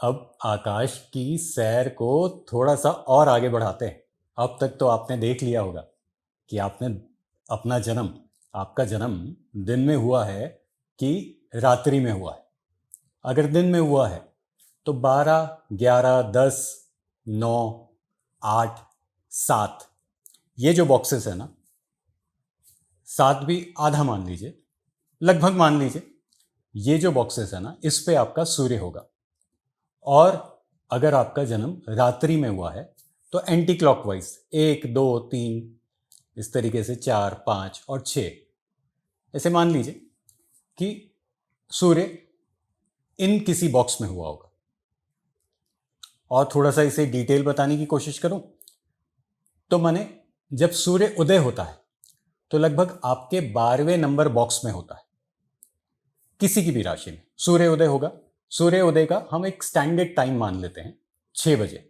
अब आकाश की सैर को थोड़ा सा और आगे बढ़ाते हैं। अब तक तो आपने देख लिया होगा कि आपने अपना जन्म आपका जन्म दिन में हुआ है कि रात्रि में हुआ है। अगर दिन में हुआ है तो 12, 11, 10, 9, 8, 7, ये जो बॉक्सेस है ना, 7 भी आधा मान लीजिए, लगभग मान लीजिए, ये जो बॉक्सेस है ना, इस पे आपका सूर्य होगा। और अगर आपका जन्म रात्रि में हुआ है तो एंटी क्लॉकवाइज 1, 2, 3, इस तरीके से 4, 5 और 6, ऐसे मान लीजिए कि सूर्य इन किसी बॉक्स में हुआ होगा। और थोड़ा सा इसे डिटेल बताने की कोशिश करूं तो माने जब सूर्य उदय होता है तो लगभग आपके 12वें नंबर बॉक्स में होता है। किसी की भी राशि में सूर्य उदय होगा। सूर्य उदय का हम एक स्टैंडर्ड टाइम मान लेते हैं 6 बजे।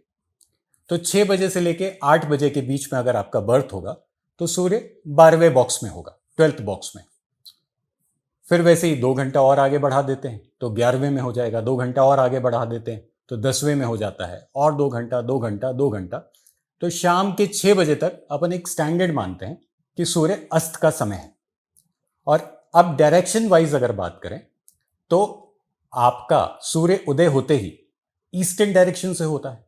तो 6 बजे से लेके 8 बजे के बीच में अगर आपका बर्थ होगा तो सूर्य 12वें बॉक्स में होगा, 12th बॉक्स में। फिर वैसे ही 2 घंटा और आगे बढ़ा देते हैं तो 11वें में हो जाएगा। 2 घंटा और आगे बढ़ा देते हैं तो 10वें में हो जाता है। और 2 घंटा 2 घंटा 2 घंटा, तो शाम के 6 बजे तक अपन एक स्टैंडर्ड मानते हैं कि सूर्य अस्त का समय है। और अब डायरेक्शन वाइज अगर बात करें तो आपका सूर्य उदय होते ही ईस्टर्न डायरेक्शन से होता है।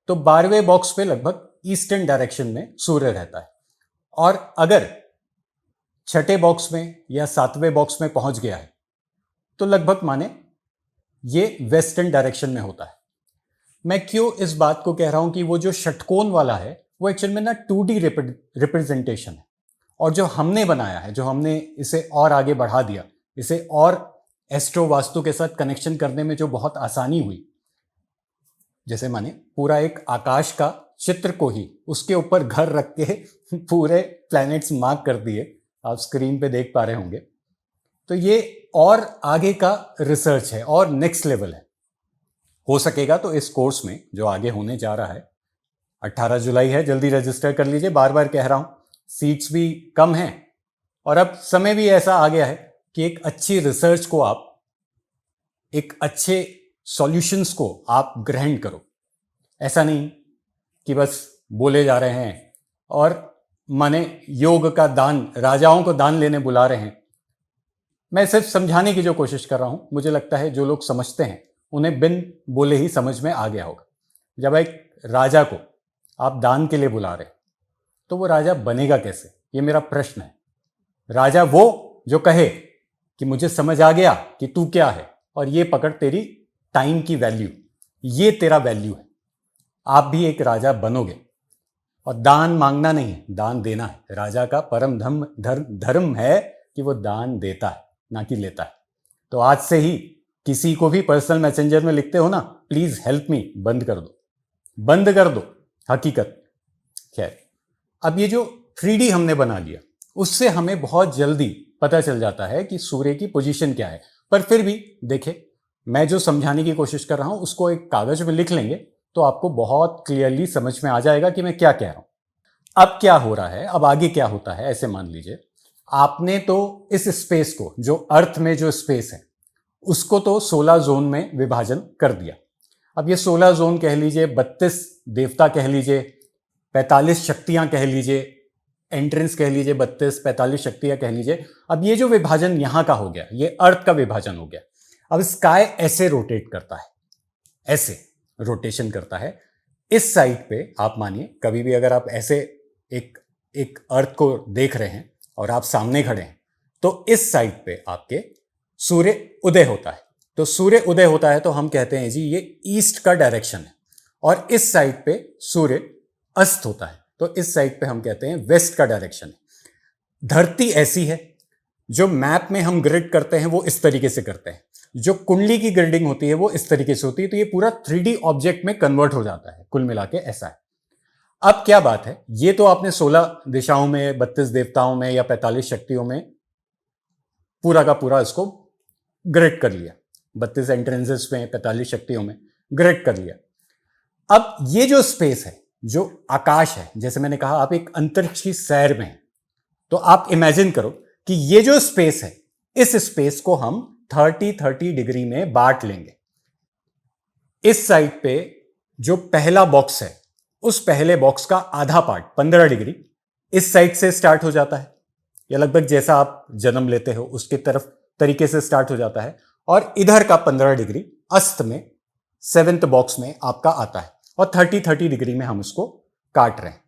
तो 12वें बॉक्स पे लगभग ईस्टर्न डायरेक्शन में सूर्य रहता है। और अगर छठे बॉक्स में या 7वें बॉक्स में पहुंच गया है तो लगभग माने ये वेस्टर्न डायरेक्शन में होता है। मैं क्यों इस बात को कह रहा हूं कि वो जो षटकोण वाला है वो एक्चुअल में ना 2D रिप्रेजेंटेशन है। और जो हमने बनाया है, जो हमने इसे और आगे बढ़ा दिया, इसे और एस्ट्रो वास्तु के साथ कनेक्शन करने में जो बहुत आसानी हुई, जैसे माने पूरा एक आकाश का चित्र को ही उसके ऊपर घर रख के पूरे प्लैनेट्स मार्क कर दिए, आप स्क्रीन पे देख पा रहे होंगे। तो ये और आगे का रिसर्च है और नेक्स्ट लेवल है। हो सकेगा तो इस कोर्स में जो आगे होने जा रहा है, 18 जुलाई है, जल्दी रजिस्टर कर लीजिए। बार बार कह रहा हूं, सीट्स भी कम हैं और अब समय भी ऐसा आ गया है कि एक अच्छी रिसर्च को आप, एक अच्छे सॉल्यूशंस को आप ग्रहण करो। ऐसा नहीं कि बस बोले जा रहे हैं और माने योग का दान, राजाओं को दान लेने बुला रहे हैं। मैं सिर्फ समझाने की जो कोशिश कर रहा हूं, मुझे लगता है जो लोग समझते हैं उन्हें बिन बोले ही समझ में आ गया होगा। जब एक राजा को आप दान के लिए बुला रहे तो वो राजा बनेगा कैसे, ये मेरा प्रश्न है। राजा वो जो कहे कि मुझे समझ आ गया कि तू क्या है और ये पकड़ तेरी टाइम की वैल्यू, ये तेरा वैल्यू है। आप भी एक राजा बनोगे और दान मांगना नहीं है, दान देना है। राजा का परम धर्म है कि वो दान देता है, ना कि लेता है। तो आज से ही किसी को भी पर्सनल मैसेंजर में लिखते हो ना, प्लीज हेल्प मी, बंद कर दो, बंद कर दो। हकीकत खैर, अब ये जो 3D हमने बना लिया, उससे हमें बहुत जल्दी पता चल जाता है कि सूर्य की पोजीशन क्या है। पर फिर भी देखिए, मैं जो समझाने की कोशिश कर रहा हूं उसको एक कागज में लिख लेंगे तो आपको बहुत क्लियरली समझ में आ जाएगा कि मैं क्या कह रहा हूं। अब क्या हो रहा है, अब आगे क्या होता है। ऐसे मान लीजिए आपने तो इस स्पेस को, जो अर्थ में जो स्पेस है, उसको तो 16 जोन में विभाजन कर दिया। अब ये 16 जोन कह लीजिए, 32 देवता कह लीजिए, 45 शक्तियां कह लीजिए, एंट्रेंस कह लीजिए, 32 45 शक्तियां कह लीजिए। अब ये जो विभाजन यहां का हो गया, ये अर्थ का विभाजन हो गया। अब स्काई ऐसे रोटेट करता है, ऐसे रोटेशन करता है। इस साइड पे आप मानिए, कभी भी अगर आप ऐसे एक अर्थ को देख रहे हैं और आप सामने खड़े हैं तो इस साइड पे आपके सूर्य उदय होता है। तो सूर्य उदय होता है तो हम कहते हैं जी ये ईस्ट का डायरेक्शन है। और इस साइड पे सूर्य अस्त होता है तो इस साइड पे हम कहते हैं वेस्ट का डायरेक्शन है। धरती ऐसी है, जो मैप में हम ग्रिड करते हैं वो इस तरीके से करते हैं, जो कुंडली की ग्रिडिंग होती है वो इस तरीके से होती है। तो ये पूरा 3D ऑब्जेक्ट में कन्वर्ट हो जाता है। कुल मिला के ऐसा है। अब क्या बात है, ये तो आपने 16 दिशाओं में, 32 देवताओं में या 45 शक्तियों में पूरा का पूरा इसको ग्रिड कर लिया। 32 एंट्रेंसेस में, 45 शक्तियों में ग्रिड कर लिया। अब ये जो स्पेस है, जो आकाश है, जैसे मैंने कहा आप एक अंतरिक्ष की सैर में हैं, तो आप इमेजिन करो कि ये जो स्पेस है, इस स्पेस को हम 30-30 डिग्री में बांट लेंगे। इस साइड पे जो पहला बॉक्स है, उस पहले बॉक्स का आधा पार्ट 15 डिग्री इस साइड से स्टार्ट हो जाता है, या लगभग जैसा आप जन्म लेते हो उसके तरफ तरीके से स्टार्ट हो जाता है, और इधर का 15 डिग्री अस्त में 7th बॉक्स में आपका आता है, और 30 डिग्री में हम उसको काट रहे हैं।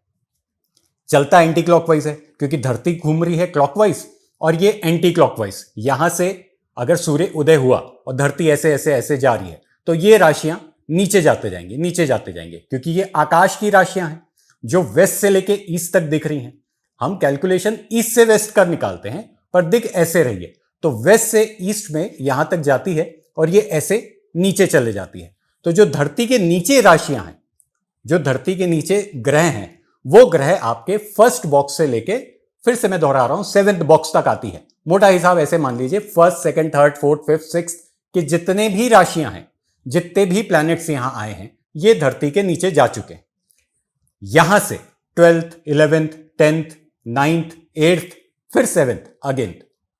चलता एंटी क्लॉकवाइज है क्योंकि धरती घूम रही है क्लॉकवाइज, और ये एंटी क्लॉकवाइज। यहां से अगर सूर्य उदय हुआ और धरती ऐसे ऐसे ऐसे जा रही है तो ये राशियां नीचे जाते जाएंगे, नीचे जाते जाएंगे, क्योंकि ये आकाश की राशियां हैं जो वेस्ट से लेके ईस्ट तक दिख रही हैं। हम कैलकुलेशन ईस्ट से वेस्ट कर निकालते हैं, पर दिख ऐसे रही है तो वेस्ट से ईस्ट में यहां तक जाती है और ये ऐसे नीचे चले जाती है। तो जो धरती के नीचे राशियां हैं, जो धरती के नीचे ग्रह हैं, वो ग्रह आपके फर्स्ट बॉक्स से लेके, फिर से मैं दोहरा रहा हूं, 7th बॉक्स तक आती है। मोटा हिसाब ऐसे मान लीजिए first, second, third, fourth, fifth, sixth के जितने भी राशियां हैं, जितने भी प्लैनेट्स यहां आए हैं, ये धरती के नीचे जा चुके हैं। यहां से 12th, 11th, 10th, 9th, 8th, फिर 7th,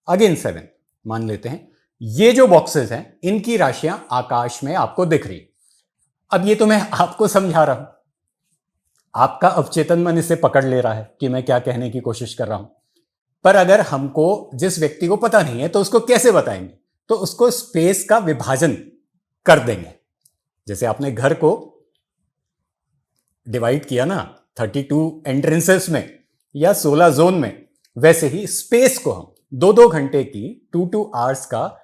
अगेन 7th मान लेते हैं। ये जो बॉक्सेस हैं, इनकी राशियां आकाश में आपको दिख रही। अब ये तो मैं आपको समझा रहा हूं, आपका अवचेतन मन इसे पकड़ ले रहा है कि मैं क्या कहने की कोशिश कर रहा हूं। पर अगर हमको, जिस व्यक्ति को पता नहीं है, तो उसको कैसे बताएंगे? तो उसको स्पेस का विभाजन कर देंगे। जैसे आपने घर को डिवाइड किया ना 32 एंट्रेंसेस में या 16 जोन में, वैसे ही स्पेस को हम 2-2 घंटे की 2-2 आवर्स का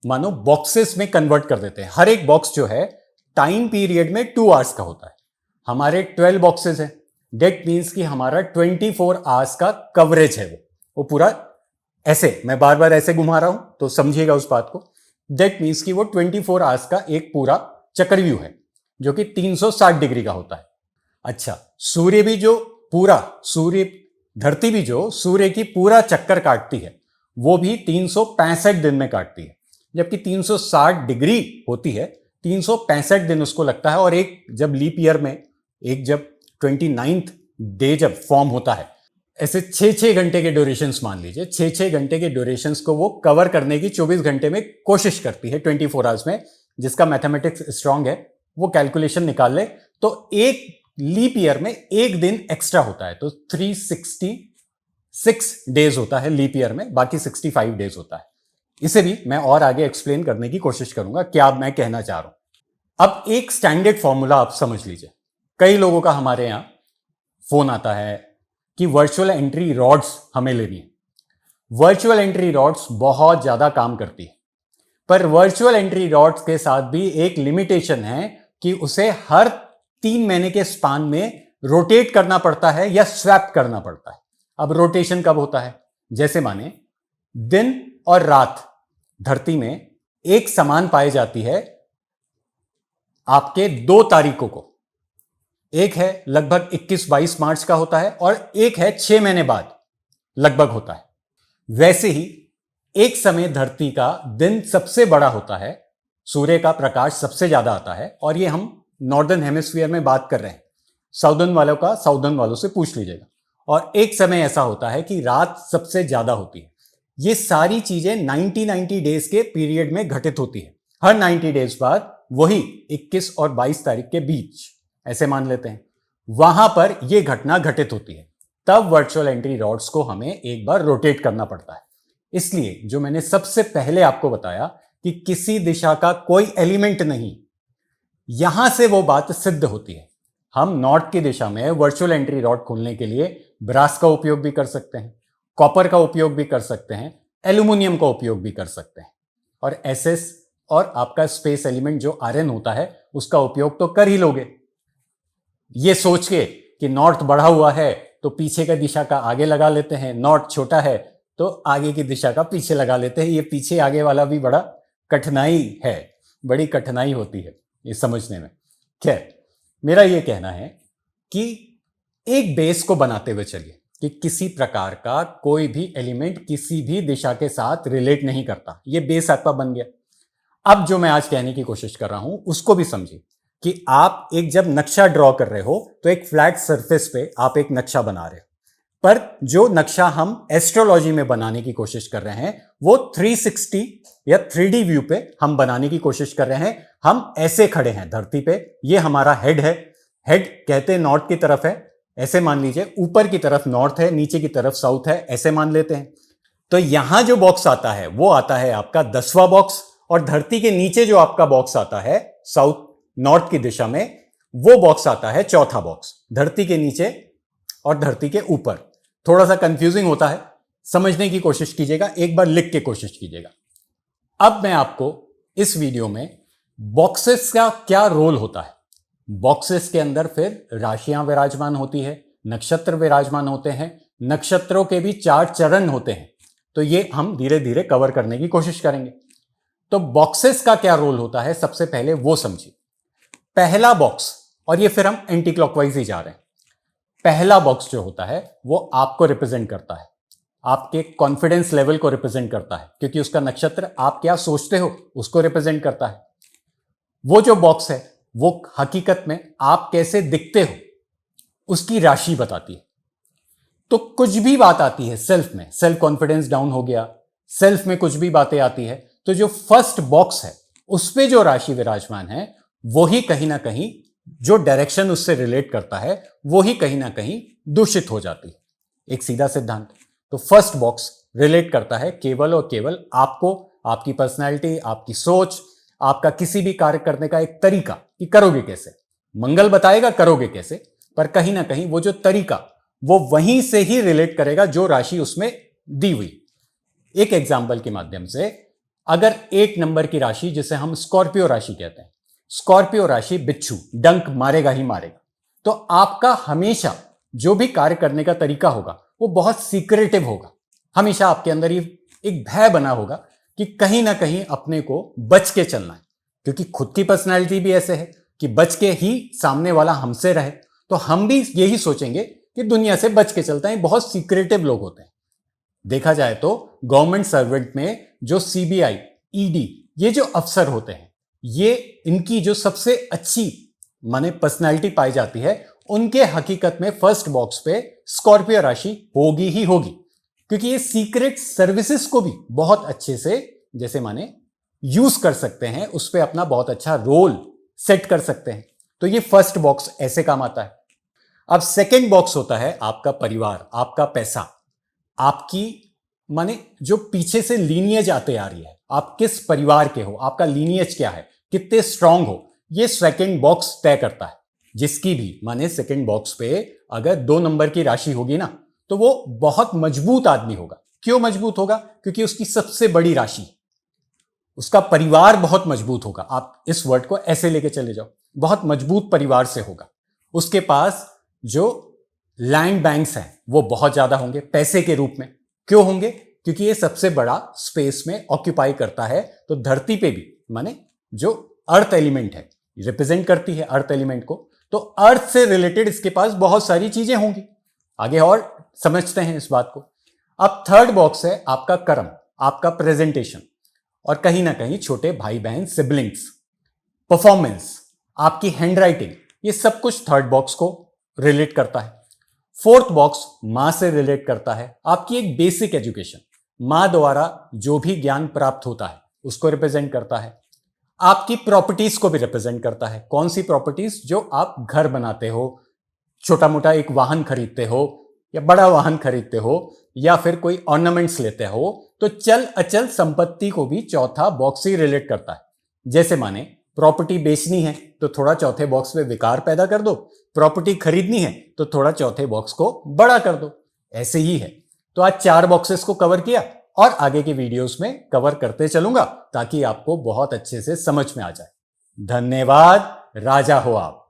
मानो बॉक्सेस में कन्वर्ट कर देते हैं। हर एक बॉक्स जो है टाइम पीरियड में 2 आवर्स का होता है। हमारे 12 बॉक्सेस हैं, डेट मीन्स कि हमारा 24 आवर्स का कवरेज है। वो पूरा ऐसे, मैं बार बार ऐसे घुमा रहा हूं तो समझिएगा उस बात को। डेट मीन्स कि वो 24 आवर्स का एक पूरा चक्रव्यूह है जो कि 360 डिग्री का होता है। अच्छा, सूर्य भी जो पूरा, धरती भी जो सूर्य की पूरा चक्कर काटती है, वो भी 365 दिन में काटती है, जबकि 360 डिग्री होती है, 365 दिन उसको लगता है। और एक जब लीप ईयर में, एक जब 29th डे जब फॉर्म होता है, ऐसे 6-6 घंटे के ड्यूरेशंस मान लीजिए, 6-6 घंटे के ड्यूरेशंस को वो कवर करने की 24 घंटे में कोशिश करती है 24 आवर्स में। जिसका मैथमेटिक्स स्ट्रांग है वो कैलकुलेशन निकाल ले, तो एक लीप ईयर में एक दिन एक्स्ट्रा होता है, तो 366 डेज होता है लीप ईयर में, बाकी 65 डेज होता है। इसे भी मैं और आगे एक्सप्लेन करने की कोशिश करूंगा क्या मैं कहना चाह रहा हूं। अब एक स्टैंडर्ड फॉर्मूला आप समझ लीजिए। कई लोगों का हमारे यहां फोन आता है कि वर्चुअल एंट्री रॉड्स हमें लेनी है। वर्चुअल एंट्री रॉड्स बहुत ज्यादा काम करती है, पर वर्चुअल एंट्री रॉड्स के साथ भी एक लिमिटेशन है कि उसे हर 3 महीने के स्पान में रोटेट करना पड़ता है या स्वैप करना पड़ता है। अब रोटेशन कब होता है? जैसे माने दिन और रात धरती में एक समान पाई जाती है आपके 2 तारीखों को। एक है लगभग 21-22 मार्च का होता है और एक है 6 महीने बाद लगभग होता है। वैसे ही एक समय धरती का दिन सबसे बड़ा होता है, सूर्य का प्रकाश सबसे ज्यादा आता है, और ये हम नॉर्दर्न हेमिस्फीयर में बात कर रहे हैं। साउदर्न वालों का साउदर्न वालों से पूछ लीजिएगा। और एक समय ऐसा होता है कि रात सबसे ज्यादा होती है। ये सारी चीजें 90 डेज के पीरियड में घटित होती है। हर 90 डेज बाद वही 21 और 22 तारीख के बीच, ऐसे मान लेते हैं, वहां पर यह घटना घटित होती है। तब वर्चुअल एंट्री रॉड्स को हमें एक बार रोटेट करना पड़ता है। इसलिए जो मैंने सबसे पहले आपको बताया कि किसी दिशा का कोई एलिमेंट नहीं, यहां से वो बात सिद्ध होती है। हम नॉर्थ की दिशा में वर्चुअल एंट्री रॉड खोलने के लिए ब्रास का उपयोग भी कर सकते हैं, कॉपर का उपयोग भी कर सकते हैं, एल्यूमिनियम का उपयोग भी कर सकते हैं, और एसएस और आपका स्पेस एलिमेंट जो आयरन होता है उसका उपयोग तो कर ही लोगे। ये सोच के कि नॉर्थ बढ़ा हुआ है तो पीछे का दिशा का आगे लगा लेते हैं, नॉर्थ छोटा है तो आगे की दिशा का पीछे लगा लेते हैं। ये पीछे आगे वाला भी बड़ा कठिनाई है, बड़ी कठिनाई होती है ये समझने में। खैर, मेरा ये कहना है कि एक बेस को बनाते हुए चलिए कि किसी प्रकार का कोई भी एलिमेंट किसी भी दिशा के साथ रिलेट नहीं करता। ये बेस आपका बन गया। अब जो मैं आज कहने की कोशिश कर रहा हूं उसको भी समझिए कि आप एक जब नक्शा ड्रॉ कर रहे हो तो एक फ्लैट सरफेस पे आप एक नक्शा बना रहे हो, पर जो नक्शा हम एस्ट्रोलॉजी में बनाने की कोशिश कर रहे हैं वो 360 या 3D व्यू पे हम बनाने की कोशिश कर रहे हैं। हम ऐसे खड़े हैं धरती पे, ये हमारा हेड है। हेड कहते हैं नॉर्थ की तरफ है, ऐसे मान लीजिए। ऊपर की तरफ नॉर्थ है, नीचे की तरफ साउथ है, ऐसे मान लेते हैं। तो यहां जो बॉक्स आता है वो आता है आपका 10वां बॉक्स, और धरती के नीचे जो आपका बॉक्स आता है साउथ नॉर्थ की दिशा में, वो बॉक्स आता है 4था बॉक्स, धरती के नीचे और धरती के ऊपर। थोड़ा सा कंफ्यूजिंग होता है, समझने की कोशिश कीजिएगा, एक बार लिख के कोशिश कीजिएगा। अब मैं आपको इस वीडियो में बॉक्सेस का क्या रोल होता है, बॉक्सेस के अंदर फिर राशियां विराजमान होती है, नक्षत्र विराजमान होते हैं, नक्षत्रों के भी 4 चरण होते हैं। तो ये हम धीरे धीरे कवर करने की कोशिश करेंगे। तो बॉक्सेस का क्या रोल होता है, सबसे पहले वो समझिए। पहला बॉक्स, और ये फिर हम एंटी क्लॉकवाइज ही जा रहे हैं। पहला बॉक्स जो होता है वो आपको रिप्रेजेंट करता है, आपके कॉन्फिडेंस लेवल को रिप्रेजेंट करता है, क्योंकि उसका नक्षत्र आप क्या सोचते हो उसको रिप्रेजेंट करता है। वो जो बॉक्स है वो हकीकत में आप कैसे दिखते हो उसकी राशि बताती है। तो कुछ भी बात आती है सेल्फ में, सेल्फ कॉन्फिडेंस डाउन हो गया, सेल्फ में कुछ भी बातें आती है, तो जो फर्स्ट बॉक्स है उस पे जो राशि विराजमान है वो ही कहीं ना कहीं जो डायरेक्शन उससे रिलेट करता है वो ही कहीं ना कहीं दूषित हो जाती है। एक सीधा सिद्धांत। तो फर्स्ट बॉक्स रिलेट करता है केवल और केवल आपको, आपकी पर्सनैलिटी, आपकी सोच, आपका किसी भी कार्य करने का एक तरीका कि करोगे कैसे। मंगल बताएगा करोगे कैसे, पर कहीं ना कहीं वो जो तरीका वो वहीं से ही रिलेट करेगा जो राशि उसमें दी हुई। एक एग्जाम्पल के माध्यम से, अगर 1 नंबर की राशि जिसे हम स्कॉर्पियो राशि कहते हैं, स्कॉर्पियो राशि बिच्छू, डंक मारेगा ही मारेगा। तो आपका हमेशा जो भी कार्य करने का तरीका होगा वो बहुत सीक्रेटिव होगा। हमेशा आपके अंदर ये एक भय बना होगा कि कहीं ना कहीं अपने को बच के चलना है, क्योंकि खुद की पर्सनैलिटी भी ऐसे है कि बच के ही सामने वाला हमसे रहे। तो हम भी यही सोचेंगे कि दुनिया से बच के चलता है। बहुत सीक्रेटिव लोग होते हैं। देखा जाए तो गवर्नमेंट सर्वेंट में जो सीबीआई, ईडी, ये जो अफसर होते हैं, ये इनकी जो सबसे अच्छी माने पर्सनैलिटी पाई जाती है, उनके हकीकत में फर्स्ट बॉक्स पे स्कॉर्पियो राशि होगी ही होगी, क्योंकि ये सीक्रेट सर्विसेज को भी बहुत अच्छे से जैसे माने यूज कर सकते हैं, उस पर अपना बहुत अच्छा रोल सेट कर सकते हैं। तो ये फर्स्ट बॉक्स ऐसे काम आता है। अब सेकेंड बॉक्स होता है आपका परिवार, आपका पैसा, आपकी माने जो पीछे से लीनियज आते आ रही है, आप किस परिवार के हो, आपका लीनियज क्या है, कितने स्ट्रांग हो, ये सेकेंड बॉक्स तय करता है। जिसकी भी माने सेकेंड बॉक्स पे अगर 2 नंबर की राशि होगी ना, तो वो बहुत मजबूत आदमी होगा। क्यों मजबूत होगा? क्योंकि उसकी सबसे बड़ी राशि, उसका परिवार बहुत मजबूत होगा। आप इस वर्ड को ऐसे लेके चले जाओ, बहुत मजबूत परिवार से होगा। उसके पास जो लैंड बैंक्स हैं वो बहुत ज्यादा होंगे पैसे के रूप में। क्यों होंगे? क्योंकि ये सबसे बड़ा स्पेस में ऑक्यूपाई करता है। तो धरती पे भी माने जो अर्थ एलिमेंट है, रिप्रेजेंट करती है अर्थ एलिमेंट को, तो अर्थ से रिलेटेड इसके पास बहुत सारी चीजें होंगी। आगे और समझते हैं इस बात को। अब थर्ड बॉक्स है आपका कर्म, आपका प्रेजेंटेशन, और कहीं ना कहीं छोटे भाई बहन, सिबलिंग्स, परफॉर्मेंस, आपकी हैंडराइटिंग, ये सब कुछ थर्ड बॉक्स को रिलेट करता है। फोर्थ बॉक्स मां से रिलेट करता है, आपकी एक बेसिक एजुकेशन, मां द्वारा जो भी ज्ञान प्राप्त होता है उसको रिप्रेजेंट करता है। आपकी प्रॉपर्टीज को भी रिप्रेजेंट करता है। कौन सी प्रॉपर्टीज? जो आप घर बनाते हो, छोटा मोटा एक वाहन खरीदते हो या बड़ा वाहन खरीदते हो, या फिर कोई ऑर्नामेंट्स लेते हो, तो चल अचल संपत्ति को भी चौथा बॉक्स ही रिलेट करता है। जैसे माने प्रॉपर्टी बेचनी है तो थोड़ा चौथे बॉक्स में विकार पैदा कर दो, प्रॉपर्टी खरीदनी है तो थोड़ा चौथे बॉक्स को बड़ा कर दो। ऐसे ही है। तो आज 4 बॉक्सेस को कवर किया और आगे के वीडियोस में कवर करते चलूंगा ताकि आपको बहुत अच्छे से समझ में आ जाए। धन्यवाद। राजा हो आप।